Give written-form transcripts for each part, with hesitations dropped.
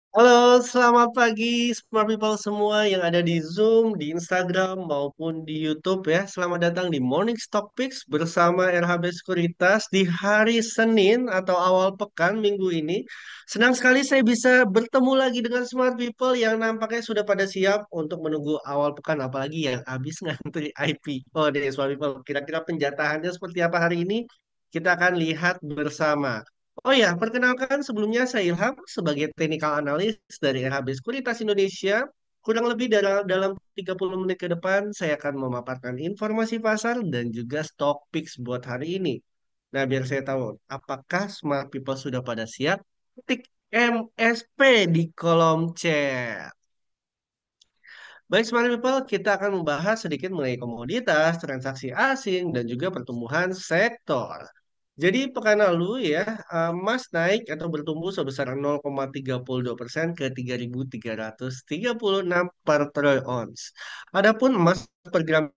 Halo, selamat pagi Smart People semua yang ada di Zoom, di Instagram maupun di YouTube ya. Selamat datang di Morning Stock Picks bersama RHB Sekuritas di hari Senin atau awal pekan minggu ini. Senang sekali saya bisa bertemu lagi dengan Smart People yang nampaknya sudah pada siap untuk menunggu awal pekan, apalagi yang habis ngantri IPO deh Smart People. Kira-kira penjatahannya seperti apa hari ini? Kita akan lihat bersama. Oh ya, perkenalkan sebelumnya saya Ilham sebagai technical analyst dari RHB Sekuritas Indonesia. Kurang lebih dalam 30 menit ke depan saya akan memaparkan informasi pasar dan juga stock picks buat hari ini. Nah, biar saya tahu apakah smart people sudah pada siap, ketik MSP di kolom chat. Baik, Smart People, kita akan membahas sedikit mengenai komoditas, transaksi asing, dan juga pertumbuhan sektor. Jadi pekan lalu ya, emas naik atau bertumbuh sebesar 0,32% ke 3.336 per troy ounce. Adapun emas per gram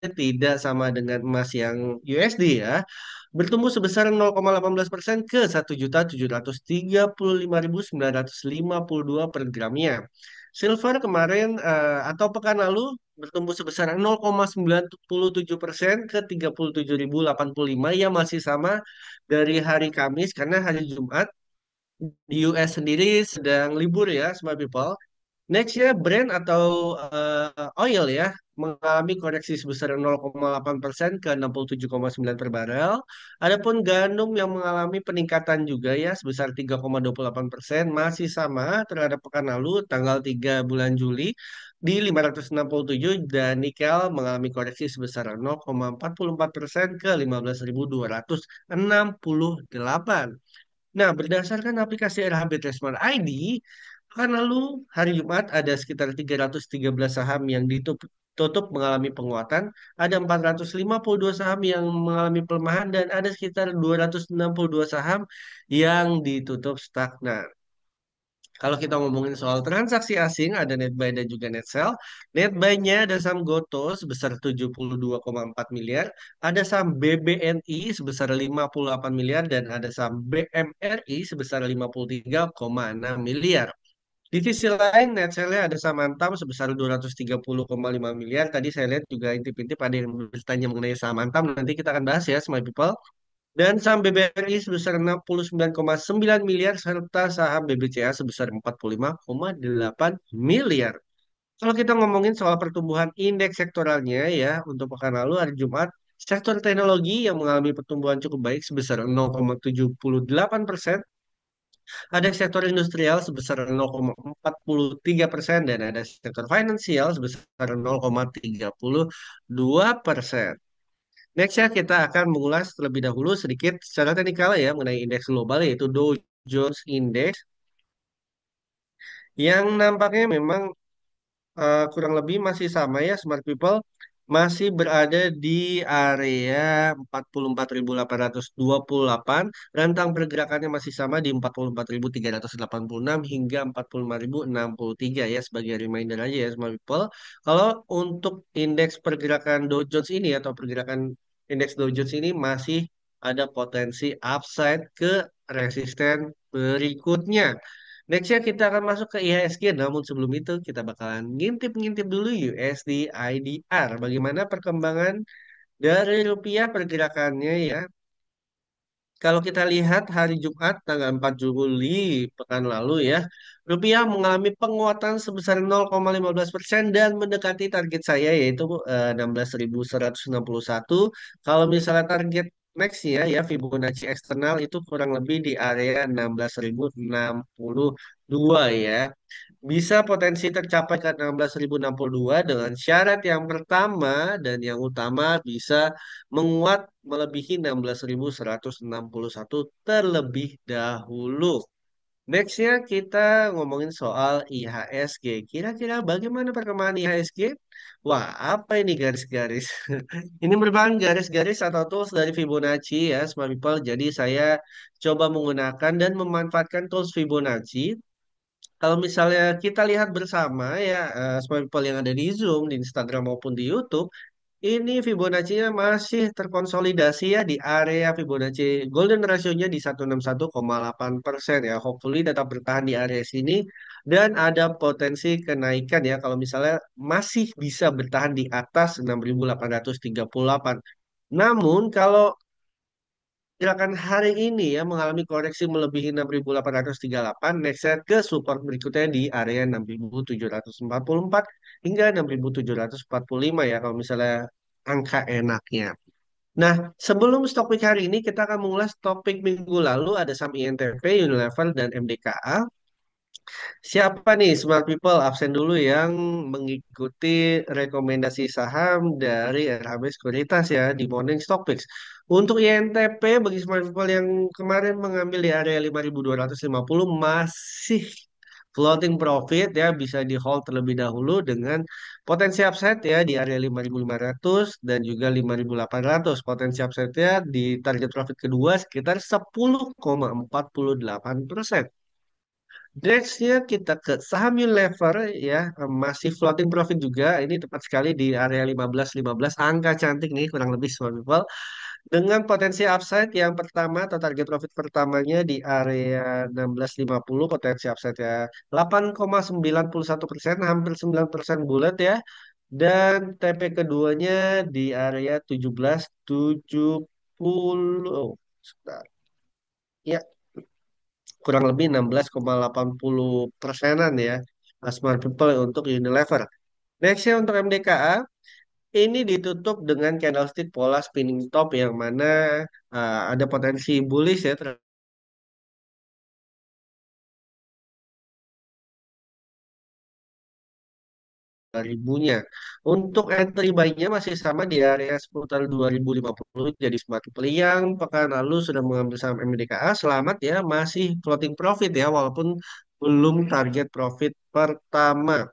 tidak sama dengan emas yang USD ya, bertumbuh sebesar 0,18% ke 1.735.952 per gramnya. Silver kemarin atau pekan lalu bertumbuh sebesar 0,97% ke 37.085 yang masih sama dari hari Kamis karena hari Jumat di US sendiri sedang libur ya, smart people. Nextnya Brent atau oil ya mengalami koreksi sebesar 0,8% ke 67,9 per barel. Adapun gandum yang mengalami peningkatan juga ya sebesar 3,28% masih sama terhadap pekan lalu tanggal 3 bulan Juli di 567 dan nikel mengalami koreksi sebesar 0,44% ke 15.268. Nah, berdasarkan aplikasi RHB Smart ID, pekan lalu hari Jumat ada sekitar 313 saham yang ditutup mengalami penguatan, ada 452 saham yang mengalami pelemahan, dan ada sekitar 262 saham yang ditutup stagnan. Kalau kita ngomongin soal transaksi asing, ada net buy dan juga net sell. Net buy-nya ada saham Goto sebesar 72,4 miliar, ada saham BBNI sebesar 58 miliar, dan ada saham BMRI sebesar 53,6 miliar. Di sisi lain, net sell-nya ada saham Antam sebesar 230,5 miliar. Tadi saya lihat juga intip-intip ada yang bertanya mengenai saham Antam. Nanti kita akan bahas ya, smart people. Dan saham BBRI sebesar 69,9 miliar serta saham BBCA sebesar 45,8 miliar. Kalau kita ngomongin soal pertumbuhan indeks sektoralnya ya, untuk pekan lalu hari Jumat, sektor teknologi yang mengalami pertumbuhan cukup baik sebesar 0,78%, ada sektor industrial sebesar 0,43% dan ada sektor finansial sebesar 0,32%. Next ya, kita akan mengulas terlebih dahulu sedikit secara teknikal ya mengenai indeks global yaitu Dow Jones Index yang nampaknya memang kurang lebih masih sama ya smart people masih berada di area 44.828, rentang pergerakannya masih sama di 44.386 hingga 45.063 ya sebagai reminder aja ya smart people. Kalau untuk indeks pergerakan Dow Jones ini atau pergerakan indeks Dow Jones ini masih ada potensi upside ke resisten berikutnya. Nextnya kita akan masuk ke IHSG, namun sebelum itu kita bakalan ngintip-ngintip dulu USD IDR. Bagaimana perkembangan dari rupiah pergerakannya ya. Kalau kita lihat hari Jumat tanggal 4 Juli pekan lalu ya, rupiah mengalami penguatan sebesar 0,15% dan mendekati target saya yaitu 16.161. Kalau misalnya target next ya Fibonacci eksternal itu kurang lebih di area 16.062 ya. Bisa potensi tercapai ke 16.062 dengan syarat yang pertama dan yang utama bisa menguat melebihi 16.161 terlebih dahulu. Nextnya kita ngomongin soal IHSG. Kira-kira bagaimana perkembangan IHSG? Wah, apa ini garis-garis? Ini merupakan garis-garis atau tools dari Fibonacci ya, Smart People. Jadi saya coba menggunakan dan memanfaatkan tools Fibonacci. Kalau misalnya kita lihat bersama ya, Smart People yang ada di Zoom, di Instagram maupun di YouTube, Ini Fibonacci-nya masih terkonsolidasi ya di area Fibonacci. Golden ratio-nya di 161,8% ya. Hopefully tetap bertahan di area sini dan ada potensi kenaikan ya kalau misalnya masih bisa bertahan di atas 6.838. Namun kalau gerakan hari ini ya mengalami koreksi melebihi 6.838, next set ke support berikutnya di area 6.744 hingga 6.745 ya kalau misalnya angka enaknya. Nah, sebelum stock pick hari ini kita akan mengulas topik minggu lalu ada saham INTP, Unilever dan MDKA. Siapa nih smart people absen dulu yang mengikuti rekomendasi saham dari RHB Sekuritas ya di Morning Stock Picks. Untuk INTP bagi smart people yang kemarin mengambil di area 5.250 masih floating profit ya bisa di hold terlebih dahulu dengan potensi upside ya di area 5.500 dan juga 5.800. Potensi upside-nya di target profit kedua sekitar 10,48%. Next-nya kita ke saham Unilever ya, masih floating profit juga. Ini tepat sekali di area 15.15, angka cantik nih kurang lebih smart people. Dengan potensi upside yang pertama atau target profit pertamanya di area 16.50, potensi upside ya 8,91%, hampir 9% bulat ya. Dan TP keduanya di area 17.70. Sebentar. Ya, kurang lebih 16,80 persenan ya Smart People untuk Unilever. Nextnya untuk MDKA ini ditutup dengan candlestick pola spinning top yang mana ada potensi bullish ya terhadap ribunya. Untuk entry buy-nya masih sama di area seputar 2050. Jadi smart people yang pekan lalu sudah mengambil saham MDKA selamat ya masih floating profit ya walaupun belum target profit pertama.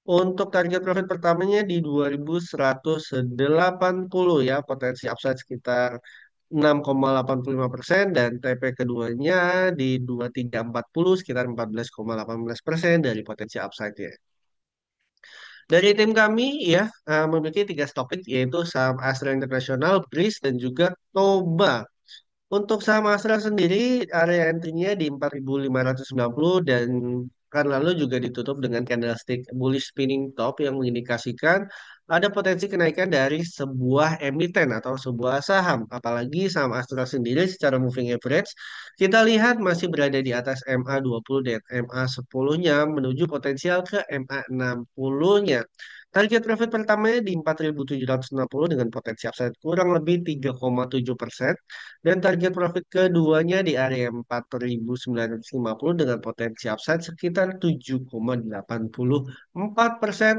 Untuk target profit pertamanya di 2180 ya, potensi upside sekitar 6,85% dan TP keduanya di 2340 sekitar 14,18% dari potensi upside ya. Dari tim kami ya memiliki tiga topik yaitu saham Astra International, BRIS dan juga Toba. Untuk saham Astra sendiri, area entry-nya di 4.590 dan kan lalu juga ditutup dengan candlestick bullish spinning top yang mengindikasikan ada potensi kenaikan dari sebuah emiten atau sebuah saham. Apalagi saham Astra sendiri secara moving average, kita lihat masih berada di atas MA20 dan MA10-nya menuju potensial ke MA60-nya. Target profit pertamanya di 4.760 dengan potensi upside kurang lebih 3,7%. Dan target profit keduanya di area 4.950 dengan potensi upside sekitar 7,84%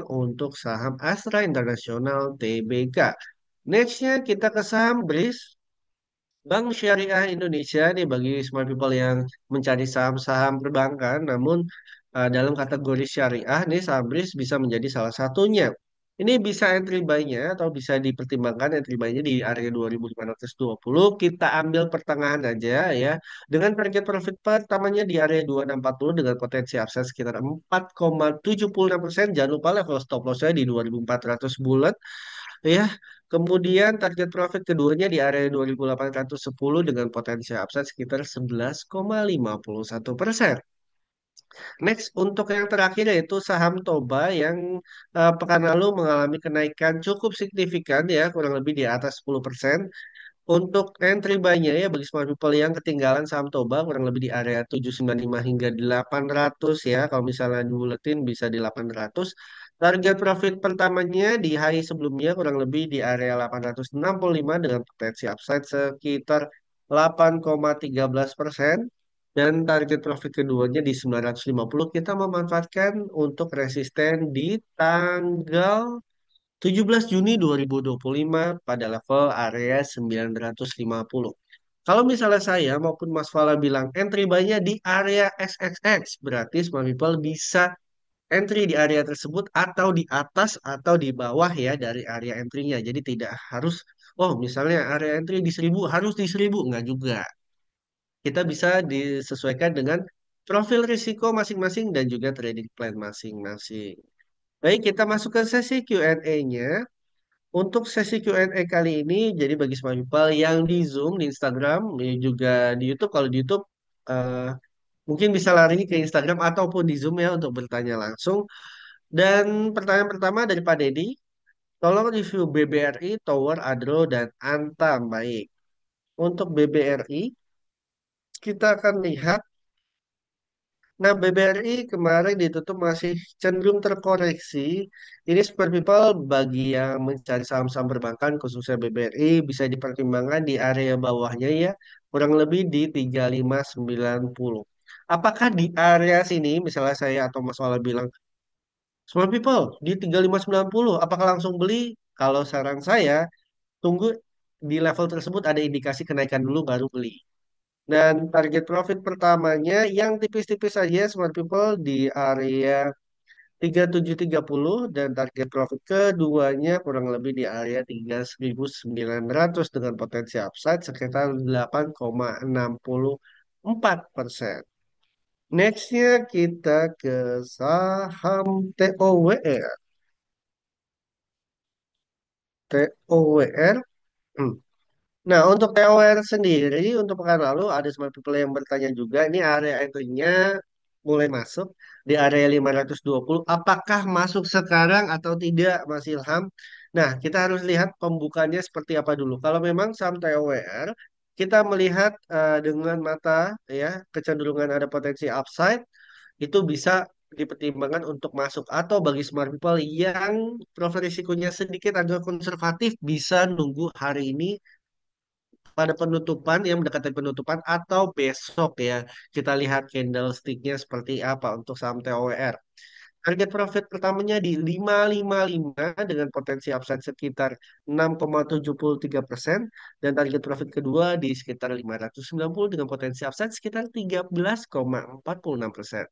untuk saham Astra International Tbk. Nextnya kita ke saham BRIS. Bank Syariah Indonesia nih bagi smart people yang mencari saham-saham perbankan, namun dalam kategori syariah nih saham BRIS bisa menjadi salah satunya. Ini bisa entry buy-nya atau bisa dipertimbangkan entry buy-nya di area 2.520. Kita ambil pertengahan aja ya. Dengan target profit pertamanya di area 2.640 dengan potensi upside sekitar 4,76%. Jangan lupa level stop loss-nya di 2.400 bulat ya. Kemudian target profit keduanya di area 2.810 dengan potensi upside sekitar 11,51%. Next, untuk yang terakhir yaitu saham Toba yang pekan lalu mengalami kenaikan cukup signifikan ya, kurang lebih di atas 10%. Untuk entry buy-nya ya bagi smart people yang ketinggalan saham Toba kurang lebih di area 795 hingga 800 ya. Kalau misalnya dibuletin bisa di 800. Target profit pertamanya di high sebelumnya kurang lebih di area 865 dengan potensi upside sekitar 8,13%. Dan target profit keduanya di 950 kita memanfaatkan untuk resisten di tanggal 17 Juni 2025 pada level area 950. Kalau misalnya saya maupun Mas Fala bilang entry buy-nya di area XXX, berarti Smart People bisa entry di area tersebut atau di atas atau di bawah ya dari area entry-nya. Jadi tidak harus, oh misalnya area entry di 1.000 harus di 1.000, enggak juga. Kita bisa disesuaikan dengan profil risiko masing-masing dan juga trading plan masing-masing. Baik, kita masuk ke sesi Q&A-nya. Untuk sesi Q&A kali ini, jadi bagi smart people yang di Zoom, di Instagram, ya juga di YouTube. Kalau di YouTube, eh, mungkin bisa lari ke Instagram ataupun di Zoom ya untuk bertanya langsung. Dan pertanyaan pertama dari Pak Dedi, tolong review BBRI, Tower, Adro, dan Antam. Baik. Untuk BBRI, kita akan lihat. Nah, BBRI kemarin ditutup masih cenderung terkoreksi. Ini super people bagi yang mencari saham-saham perbankan, khususnya BBRI, bisa dipertimbangkan di area bawahnya ya, kurang lebih di 3590. Apakah di area sini, misalnya saya atau Mas Ola bilang, smart people di 3590, apakah langsung beli? Kalau saran saya, tunggu di level tersebut ada indikasi kenaikan dulu baru beli. Dan target profit pertamanya yang tipis-tipis saja smart people di area 3730 dan target profit keduanya kurang lebih di area 3900 dengan potensi upside sekitar 8,64%. Nextnya kita ke saham TOWR. TOWR. Nah, untuk TOR sendiri, untuk pekan lalu ada smart people yang bertanya juga, ini area entry-nya mulai masuk di area 520. Apakah masuk sekarang atau tidak, Mas Ilham? Nah, kita harus lihat pembukanya seperti apa dulu. Kalau memang saham TOWR, kita melihat dengan mata ya kecenderungan ada potensi upside, itu bisa dipertimbangkan untuk masuk. Atau bagi smart people yang profil risikonya sedikit agak konservatif, bisa nunggu hari ini pada penutupan yang mendekati penutupan atau besok ya kita lihat candlesticknya seperti apa untuk saham TOWR. Target profit pertamanya di 555 dengan potensi upside sekitar 6,73% dan target profit kedua di sekitar 590 dengan potensi upside sekitar 13,46%.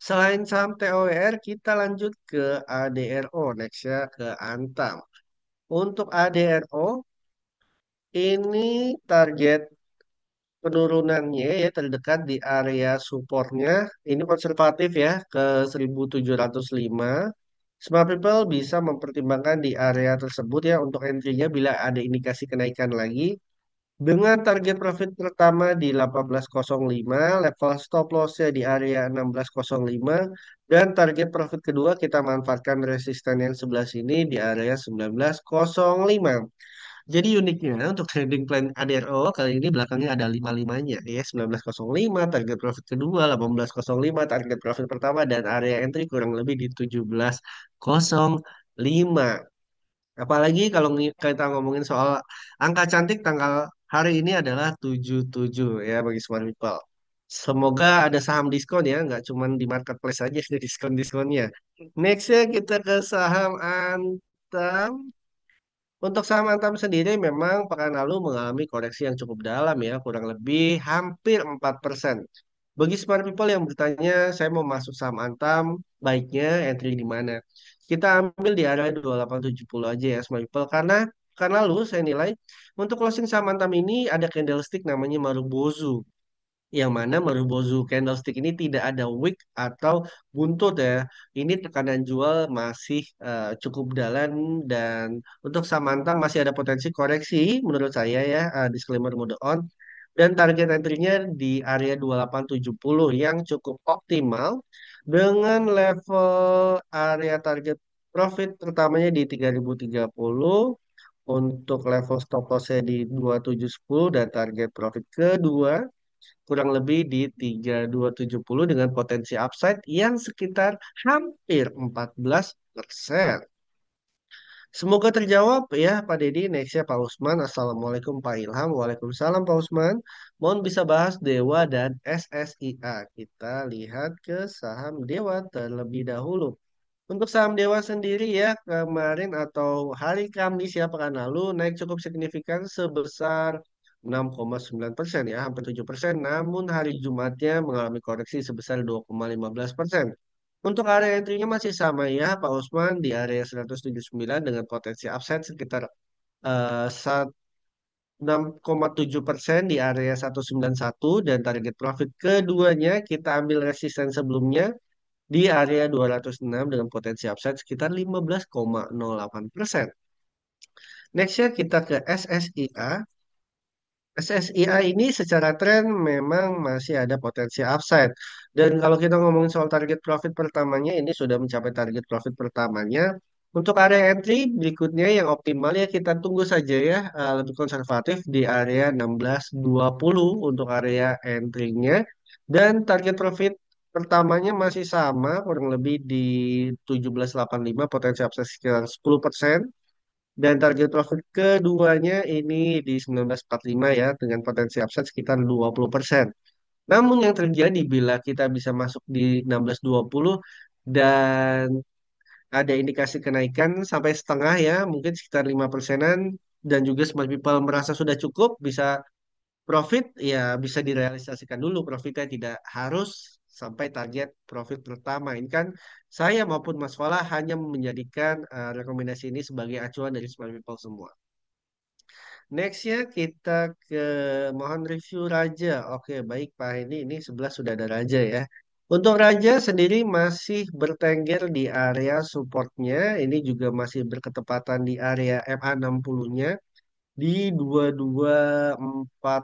Selain saham TOWR, kita lanjut ke ADRO next ya ke Antam. Untuk ADRO ini target penurunannya ya terdekat di area supportnya ini konservatif ya ke 1705. Smart people bisa mempertimbangkan di area tersebut ya untuk entry-nya bila ada indikasi kenaikan lagi dengan target profit pertama di 1805, level stop loss-nya di area 1605 dan target profit kedua kita manfaatkan resisten yang sebelah sini di area 1905. Jadi uniknya untuk trading plan ADRO kali ini belakangnya ada 55-nya ya 1905 target profit kedua 1805 target profit pertama dan area entry kurang lebih di 1705. Apalagi kalau kita ngomongin soal angka cantik tanggal hari ini adalah 77 ya bagi smart people. Semoga ada saham diskon ya, nggak cuma di marketplace aja ada diskon-diskonnya. Nextnya kita ke saham Antam. Untuk saham Antam sendiri memang pekan lalu mengalami koreksi yang cukup dalam ya, kurang lebih hampir 4%. Bagi smart people yang bertanya, saya mau masuk saham Antam, baiknya entry di mana? Kita ambil di area 2870 aja ya smart people, karena pekan lalu saya nilai untuk closing saham Antam ini ada candlestick namanya Marubozu yang mana Marubozu candlestick ini tidak ada wick atau buntut ya. Ini tekanan jual masih cukup dalam dan untuk Samantha masih ada potensi koreksi menurut saya ya, disclaimer mode on. Dan target entry-nya di area 2870 yang cukup optimal dengan level area target profit pertamanya di 3030 untuk level stop loss-nya di 2710 dan target profit kedua kurang lebih di 3270 dengan potensi upside yang sekitar hampir 14%. Semoga terjawab ya Pak Dedi. Nextnya Pak Usman. Assalamualaikum Pak Ilham. Waalaikumsalam Pak Usman. Mohon bisa bahas Dewa dan SSIA. Kita lihat ke saham Dewa terlebih dahulu. Untuk saham Dewa sendiri ya kemarin atau hari Kamis ya pekan lalu naik cukup signifikan sebesar 6,9% ya hampir 7%. Namun hari Jumatnya mengalami koreksi sebesar 2,15%. Untuk area entry-nya masih sama ya Pak Usman di area 179 dengan potensi upside sekitar 6,7% di area 191 dan target profit keduanya kita ambil resisten sebelumnya di area 206 dengan potensi upside sekitar 15,08%. Nextnya kita ke SSIA. SSIA ini secara tren memang masih ada potensi upside. Dan kalau kita ngomongin soal target profit pertamanya, ini sudah mencapai target profit pertamanya. Untuk area entry berikutnya yang optimal ya kita tunggu saja ya, lebih konservatif di area 16.20 untuk area entry-nya. Dan target profit pertamanya masih sama, kurang lebih di 17.85, potensi upside sekitar 10%. Dan target profit keduanya ini di 1945 ya, dengan potensi upside sekitar 20%. Namun yang terjadi bila kita bisa masuk di 16.20 dan ada indikasi kenaikan sampai setengah ya, mungkin sekitar 5%-an, dan juga smart people merasa sudah cukup, bisa profit, ya bisa direalisasikan dulu profitnya, tidak harus sampai target profit pertama. Ini kan saya maupun Mas Fala hanya menjadikan rekomendasi ini sebagai acuan dari smart people semua. Nextnya kita ke mohon review Raja. Oke, baik Pak ini 11 sudah ada Raja ya. Untuk Raja sendiri masih bertengger di area supportnya. Ini juga masih berketepatan di area MA60-nya di 224,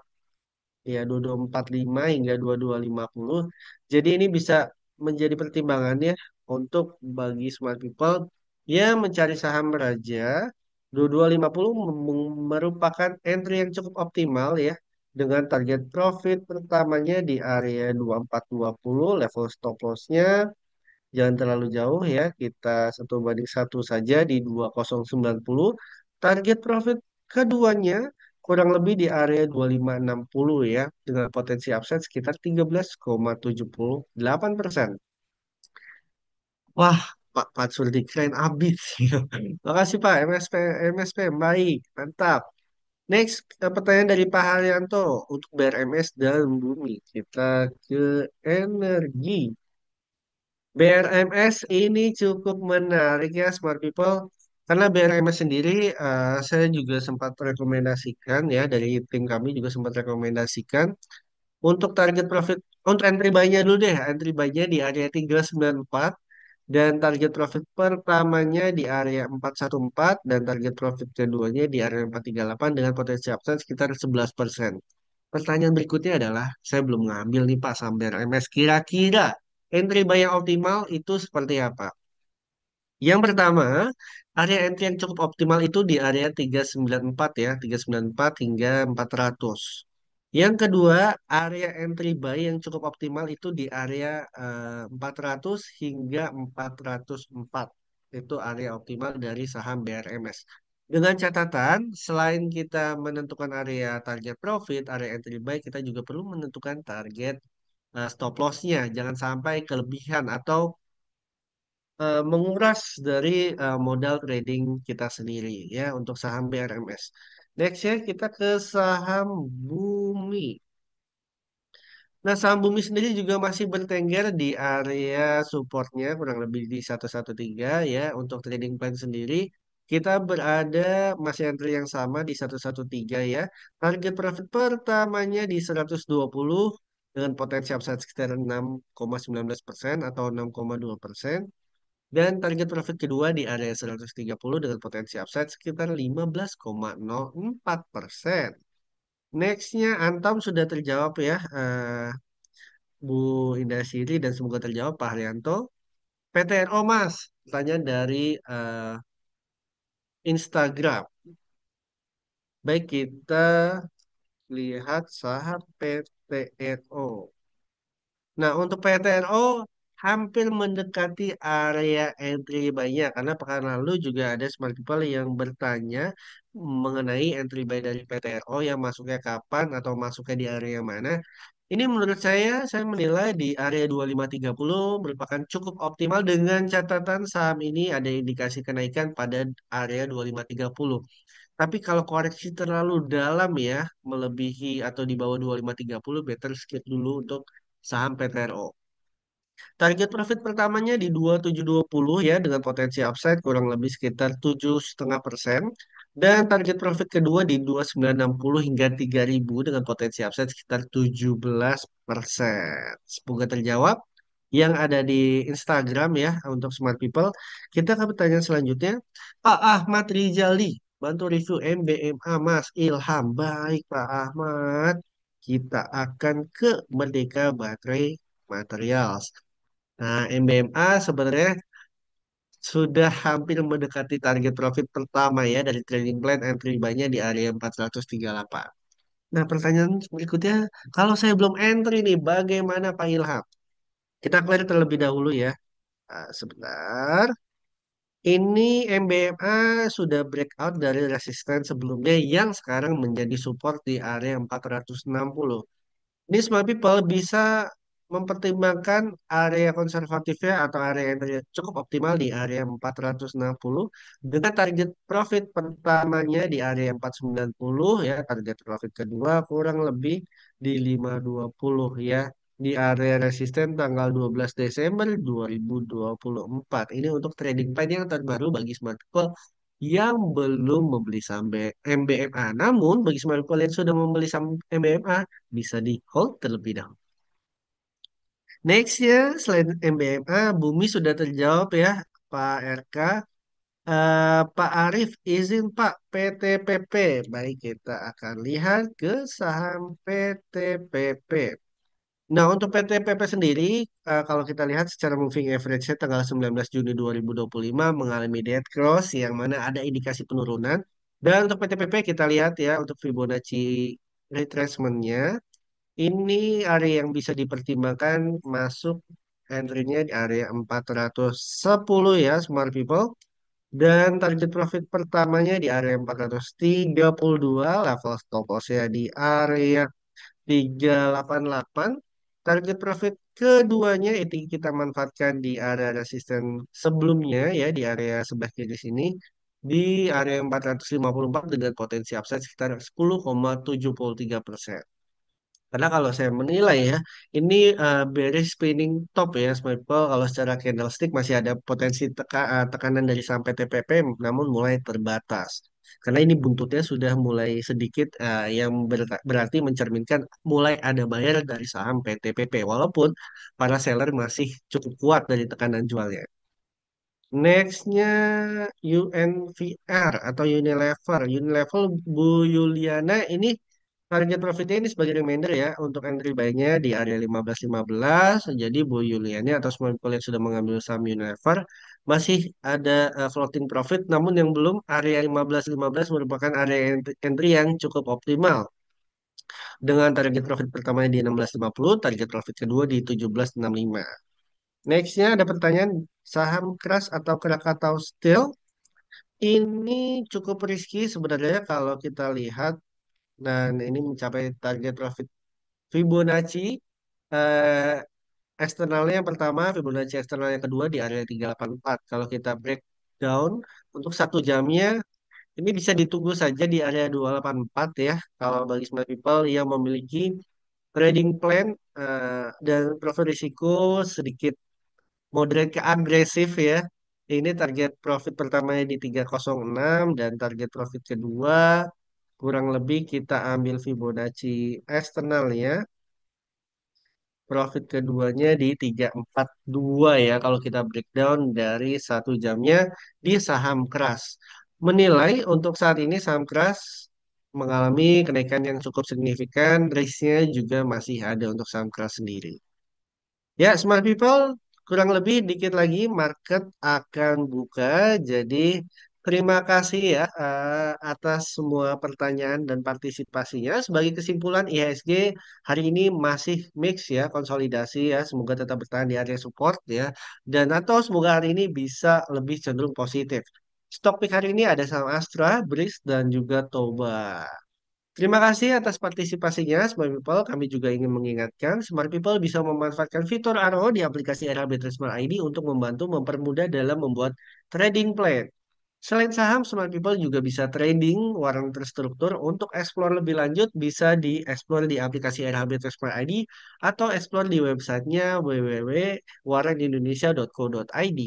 ya 2245 hingga 2250. Jadi ini bisa menjadi pertimbangan ya untuk bagi smart people yang mencari saham Raja. 2250 merupakan entry yang cukup optimal ya, dengan target profit pertamanya di area 2420, level stop loss-nya jangan terlalu jauh ya, kita 1 banding 1 saja di 2090. Target profit keduanya kurang lebih di area 2560 ya, dengan potensi upside sekitar 13,78%. Wah, Pak Surdi keren abis. Makasih Pak, MSP baik, mantap. Next, pertanyaan dari Pak Haryanto untuk BRMS dan Bumi. Kita ke energi. BRMS ini cukup menarik ya Smart People, karena BRMS sendiri saya juga sempat rekomendasikan ya, dari tim kami juga sempat rekomendasikan untuk target profit, untuk entry buy-nya dulu deh, entry buy-nya di area 394 dan target profit pertamanya di area 414 dan target profit keduanya di area 438 dengan potensi upside sekitar 11%. Pertanyaan berikutnya adalah, saya belum ngambil nih Pak saham BRMS. Kira-kira entry buy yang optimal itu seperti apa? Yang pertama, area entry yang cukup optimal itu di area 394 ya, 394 hingga 400. Yang kedua, area entry buy yang cukup optimal itu di area 400 hingga 404. Itu area optimal dari saham BRMS. Dengan catatan, selain kita menentukan area target profit, area entry buy, kita juga perlu menentukan target stop loss-nya. Jangan sampai kelebihan atau menguras dari modal trading kita sendiri ya untuk saham BRMS. Next ya kita ke saham Bumi. Nah, saham Bumi sendiri juga masih bertengger di area supportnya kurang lebih di 113 ya. Untuk trading plan sendiri kita berada masih entry yang sama di 113 ya. Target profit pertamanya di 120 dengan potensi upside sekitar 6,19% atau 6,2%. Dan target profit kedua di area 130 dengan potensi upside sekitar 15,04%. Nextnya Antam sudah terjawab ya, Bu Indah Siri, dan semoga terjawab Pak Haryanto. PTRO Mas, pertanyaan dari Instagram. Baik, kita lihat saham PTRO. Nah, untuk PTRO hampir mendekati area entry buy-nya, karena pekan lalu juga ada smart people yang bertanya mengenai entry buy dari PTRO yang masuknya kapan atau masuknya di area mana. Ini menurut saya menilai di area 2530 merupakan cukup optimal, dengan catatan saham ini ada indikasi kenaikan pada area 2530. Tapi kalau koreksi terlalu dalam ya, melebihi atau di bawah 2530, better skip dulu untuk saham PTRO. Target profit pertamanya di 2720 ya, dengan potensi upside kurang lebih sekitar 7,5%. Dan target profit kedua di 2960 hingga 3000 dengan potensi upside sekitar 17%. Semoga terjawab yang ada di Instagram ya untuk smart people. Kita ke pertanyaan selanjutnya. Pak Ahmad Rizali. bantu review MBMA Mas Ilham. Baik Pak Ahmad, kita akan ke Merdeka Baterai Materials. Nah, MBMA sebenarnya sudah hampir mendekati target profit pertama ya dari trading plan entry buy-nya di area 438. Nah, pertanyaan berikutnya, kalau saya belum entry nih, bagaimana Pak Ilham? Kita clear terlebih dahulu ya. Sebentar. Ini MBMA sudah breakout dari resisten sebelumnya yang sekarang menjadi support di area 460. Ini semua people bisa mempertimbangkan area konservatifnya atau area yang cukup optimal di area 460 dengan target profit pertamanya di area 490 ya, target profit kedua kurang lebih di 520 ya, di area resisten tanggal 12 Desember 2024. Ini untuk trading plan yang terbaru bagi smart people yang belum membeli saham MBMA. Namun bagi smart people yang sudah membeli saham MBMA bisa di hold terlebih dahulu. Nextnya, selain MBMA, Bumi sudah terjawab ya, Pak RK. Pak Arif, izin Pak PTPP. Baik, kita akan lihat ke saham PTPP. Nah, untuk PTPP sendiri, kalau kita lihat secara moving average-nya tanggal 19 Juni 2025 mengalami dead cross yang mana ada indikasi penurunan. Dan untuk PTPP kita lihat ya, untuk Fibonacci retracement-nya. Ini area yang bisa dipertimbangkan masuk entry-nya di area 410 ya, smart people. Dan target profit pertamanya di area 432, level stop loss-nya di area 388. Target profit keduanya itu kita manfaatkan di area resisten sebelumnya ya, di area sebelah kiri sini di area 454 dengan potensi upside sekitar 10,73%. Karena kalau saya menilai ya, ini bearish spinning top ya, small people. Kalau secara candlestick masih ada potensi tekanan dari sampai TPP, namun mulai terbatas. Karena ini buntutnya sudah mulai sedikit yang berarti mencerminkan mulai ada bayar dari saham PTPP. Walaupun para seller masih cukup kuat dari tekanan jualnya. Nextnya UNVR atau Unilever. Unilever Bu Yuliana ini target profitnya ini sebagai reminder ya untuk entry buy-nya di area 15.15. Jadi Bu Yuliana atau small people yang sudah mengambil saham Unilever masih ada floating profit, namun yang belum area 15.15 merupakan area entry yang cukup optimal dengan target profit pertamanya di 16.50, target profit kedua di 17.65. Nextnya ada pertanyaan saham keras atau Krakatau Steel. Ini cukup riski sebenarnya kalau kita lihat dan ini mencapai target profit Fibonacci eh, eksternalnya yang pertama, Fibonacci eksternal yang kedua di area 384. Kalau kita breakdown untuk satu jamnya ini bisa ditunggu saja di area 284 ya. Kalau bagi smart people yang memiliki trading plan dan profil risiko sedikit moderate ke agresif ya. Ini target profit pertamanya di 306 dan target profit kedua kurang lebih kita ambil Fibonacci eksternal ya. Profit keduanya di 342 ya kalau kita breakdown dari satu jamnya di saham keras. Menilai untuk saat ini saham keras mengalami kenaikan yang cukup signifikan, risknya juga masih ada untuk saham keras sendiri. Ya, smart people, kurang lebih dikit lagi market akan buka. Jadi, terima kasih ya atas semua pertanyaan dan partisipasinya. Sebagai kesimpulan, IHSG hari ini masih mix ya, konsolidasi ya. Semoga tetap bertahan di area support ya. Dan atau semoga hari ini bisa lebih cenderung positif. Stok pick hari ini ada saham Astra, BRIX, dan juga Toba. Terima kasih atas partisipasinya, Smart People. Kami juga ingin mengingatkan, Smart People bisa memanfaatkan fitur RO di aplikasi RHB Smart ID untuk membantu mempermudah dalam membuat trading plan. Selain saham, Smart People juga bisa trading warrant terstruktur. Untuk explore lebih lanjut, bisa di-explore di aplikasi RHB Smart ID atau explore di websitenya www.warrentindonesia.co.id.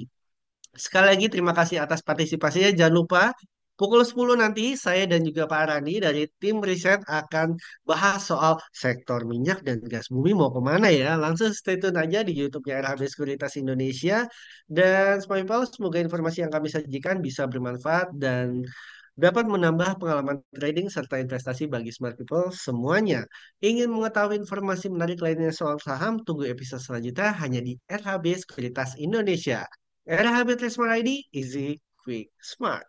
Sekali lagi terima kasih atas partisipasinya. Jangan lupa pukul 10 nanti saya dan juga Pak Rani dari tim riset akan bahas soal sektor minyak dan gas bumi mau kemana ya. Langsung stay tune aja di YouTube-nya RHB Sekuritas Indonesia. Dan semoga informasi yang kami sajikan bisa bermanfaat dan dapat menambah pengalaman trading serta investasi bagi smart people semuanya. Ingin mengetahui informasi menarik lainnya soal saham? Tunggu episode selanjutnya hanya di RHB Sekuritas Indonesia. RHB Trade Smart ID, easy, quick, smart.